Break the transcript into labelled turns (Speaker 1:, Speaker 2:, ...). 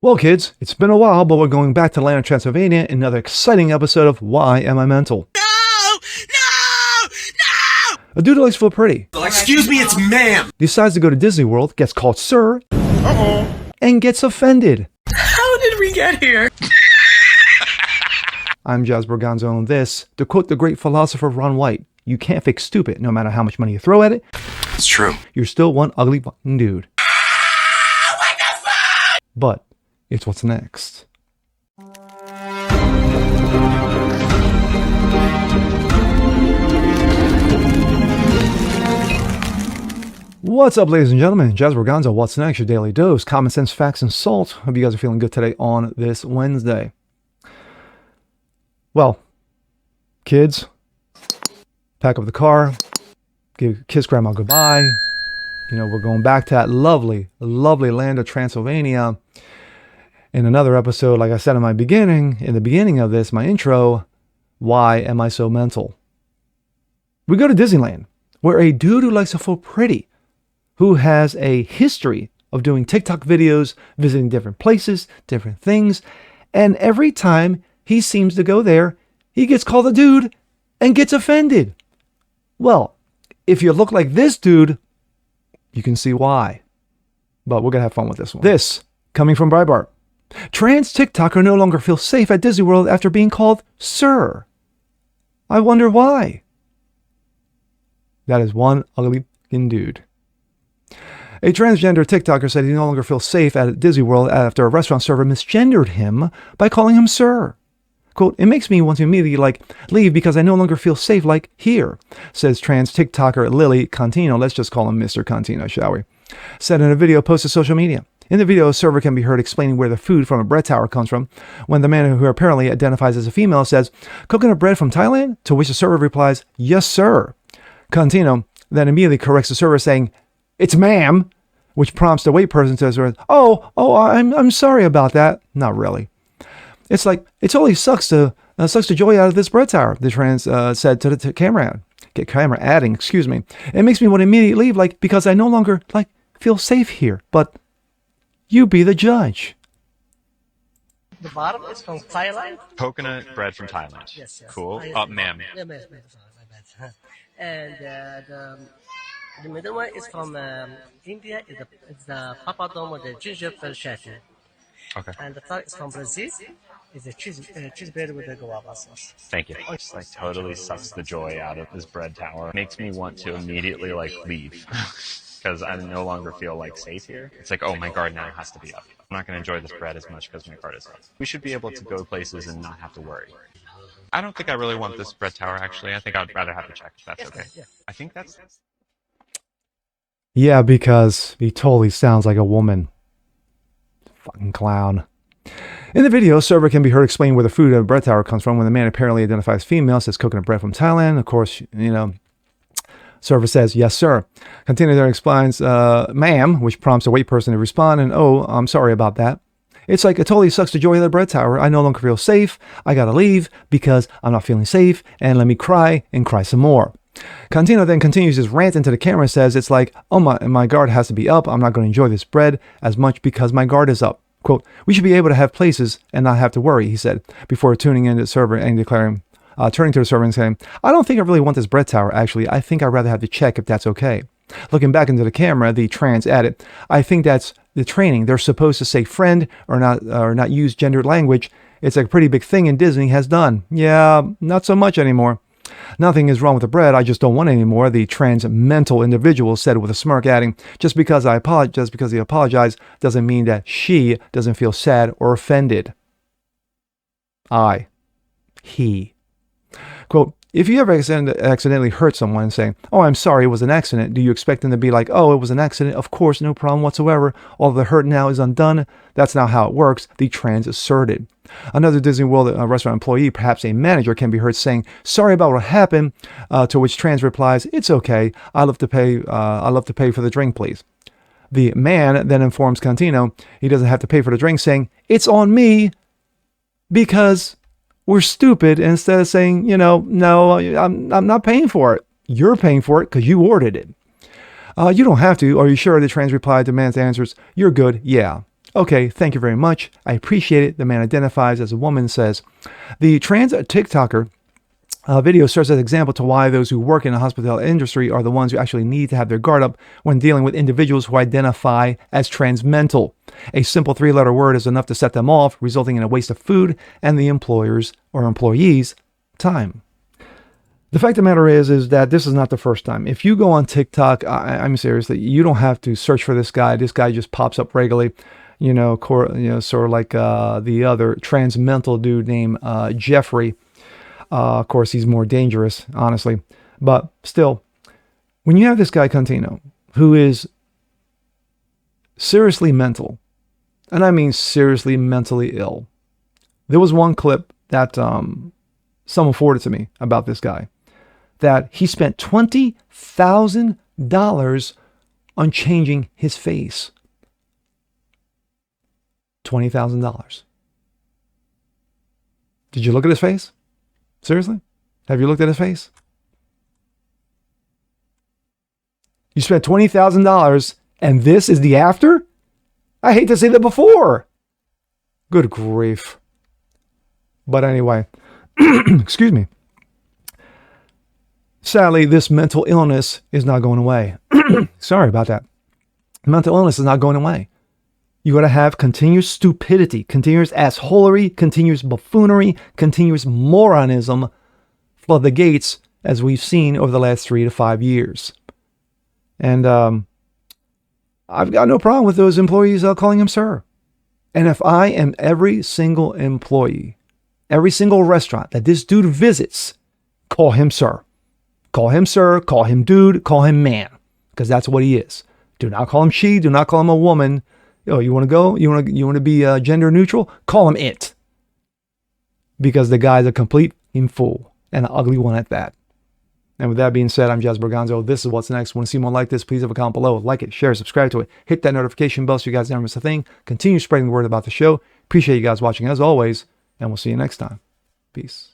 Speaker 1: Well, kids, it's been a while, but we're going back to the land of Transylvania in another exciting episode of Why Am I Mental?
Speaker 2: No! No! No!
Speaker 1: A dude who likes to feel pretty
Speaker 2: Excuse me, it's ma'am!
Speaker 1: decides to go to Disney World, gets called sir, and gets offended.
Speaker 2: How did we get here?
Speaker 1: I'm Jazz Borganzo, and this, to quote the great philosopher Ron White, you can't fix stupid no matter how much money you throw at it.
Speaker 2: It's true.
Speaker 1: You're still one ugly fucking dude.
Speaker 2: What the fuck?
Speaker 1: But it's what's next. What's up, ladies and gentlemen? Jazz Borganzo, what's next? Your daily dose, common sense, facts, and salt. Hope you guys are feeling good today on this Wednesday. Well, kids, pack up the car, kiss grandma goodbye. You know, we're going back to that lovely, lovely land of Transylvania. In another episode, like I said in the beginning of this, my intro, why am I so mental? We go to Disneyland, where a dude who likes to feel pretty, who has a history of doing TikTok videos, visiting different places, different things, and every time he seems to go there, he gets called a dude and gets offended. Well, if you look like this dude, you can see why. But we're going to have fun with this one. This, coming from Breitbart. Trans TikToker no longer feels safe at Disney World after being called sir. I wonder why. That is one ugly fucking dude. A transgender TikToker said he no longer feels safe at Disney World after a restaurant server misgendered him by calling him sir. Quote, it makes me want to immediately leave because I no longer feel safe here, says trans TikToker Lily Contino. Let's just call him Mr. Contino, shall we? Said in a video posted to social media. In the video, a server can be heard explaining where the food from a bread tower comes from, when the man who apparently identifies as a female says, coconut bread from Thailand? To which the server replies, yes, sir. Contino then immediately corrects the server saying, it's ma'am, which prompts the wait person to say, I'm sorry about that. Not really. It's like, it totally sucks the joy out of this bread tower, the trans said to the camera adding, excuse me. It makes me want to immediately leave, because I no longer, feel safe here, but you be the judge.
Speaker 3: The bottom is from Thailand?
Speaker 4: Coconut bread from Thailand.
Speaker 3: Yes.
Speaker 4: Cool. Ma'am.
Speaker 3: Yeah, ma'am. Sorry, my bad. And the middle one is from India. It's the papadom, the gingerbread chutney.
Speaker 4: Okay.
Speaker 3: And the third is from Brazil. It's a cheese bread with the guava sauce.
Speaker 4: Thank you. Just totally sucks the joy out of this bread tower. Makes me want to immediately leave. Because I no longer feel safe here. It's oh, my guard now has to be up. I'm not going to enjoy this bread as much because my guard is up. We should be able to go places and not have to worry. I don't think I really want this bread tower, actually. I think I'd rather have the check, if that's okay.
Speaker 3: Yeah.
Speaker 4: I think that's...
Speaker 1: Yeah, because he totally sounds like a woman. Fucking clown. In the video, a server can be heard explaining where the food at a bread tower comes from when the man apparently identifies female, says coconut bread from Thailand. Of course, server says, yes, sir. Continue there explains, ma'am, which prompts a wait person to respond, and oh, I'm sorry about that. It's it totally sucks the joy of the bread tower. I no longer feel safe. I gotta leave because I'm not feeling safe, and let me cry and cry some more. Contino then continues his rant into the camera and says, it's oh, my guard has to be up. I'm not going to enjoy this bread as much because my guard is up. Quote, we should be able to have places and not have to worry, he said, before tuning in to the server and declaring, turning to the server and saying, I don't think I really want this bread tower, actually. I think I'd rather have to check if that's okay. Looking back into the camera, the trans added, I think that's the training. They're supposed to say friend or not use gendered language. It's a pretty big thing and Disney has done. Yeah, not so much anymore. Nothing is wrong with the bread. I just don't want it anymore. The trans mental individual said with a smirk, adding, just because he apologized doesn't mean that she doesn't feel sad or offended. He. Quote, if you ever accidentally hurt someone and say, oh, I'm sorry, it was an accident, do you expect them to be like, oh, it was an accident? Of course, no problem whatsoever. All the hurt now is undone. That's not how it works, the trans asserted. Another Disney World restaurant employee, perhaps a manager, can be heard saying, sorry about what happened, to which trans replies, it's okay. I'd love to pay for the drink, please. The man then informs Contino he doesn't have to pay for the drink, saying, it's on me because we're stupid, instead of saying, no, I'm not paying for it. You're paying for it because you ordered it. You don't have to. Are you sure? The trans replied to man's answers. You're good. Yeah. Okay, thank you very much. I appreciate it. The man identifies as a woman, says, the trans TikToker video serves as an example to why those who work in the hospitality industry are the ones who actually need to have their guard up when dealing with individuals who identify as transmental. A simple 3-letter word is enough to set them off, resulting in a waste of food and the employer's or employees' time. The fact of the matter is that this is not the first time. If you go on TikTok, I'm serious, that you don't have to search for this guy. This guy just pops up regularly. Sort of like the other transmental dude named Jeffrey. Of course, he's more dangerous, honestly. But still, when you have this guy Contino, who is seriously mental, and I mean seriously mentally ill. There was one clip that someone forwarded to me about this guy, that he spent $20,000 on changing his face. $20,000. Did you look at his face? Seriously? Have you looked at his face? You spent $20,000 and this is the after? I hate to say that before. Good grief. But anyway, excuse me. Sadly, this mental illness is not going away. Sorry about that. Mental illness is not going away. You got to have continuous stupidity, continuous assholery, continuous buffoonery, continuous moronism flood the gates, as we've seen over the last 3 to 5 years. And I've got no problem with those employees calling him sir. And if I am every single employee, every single restaurant that this dude visits, call him sir. Call him sir, call him dude, call him man, because that's what he is. Do not call him she, do not call him a woman. Oh, you want to go? You want to be gender neutral? Call him it. Because the guy's a complete fool, and an ugly one at that. And with that being said, I'm Jazz Berganzo. This is What's Next. Want to see more like this? Please have a comment below. Like it, share, subscribe to it. Hit that notification bell so you guys never miss a thing. Continue spreading the word about the show. Appreciate you guys watching as always, and we'll see you next time. Peace.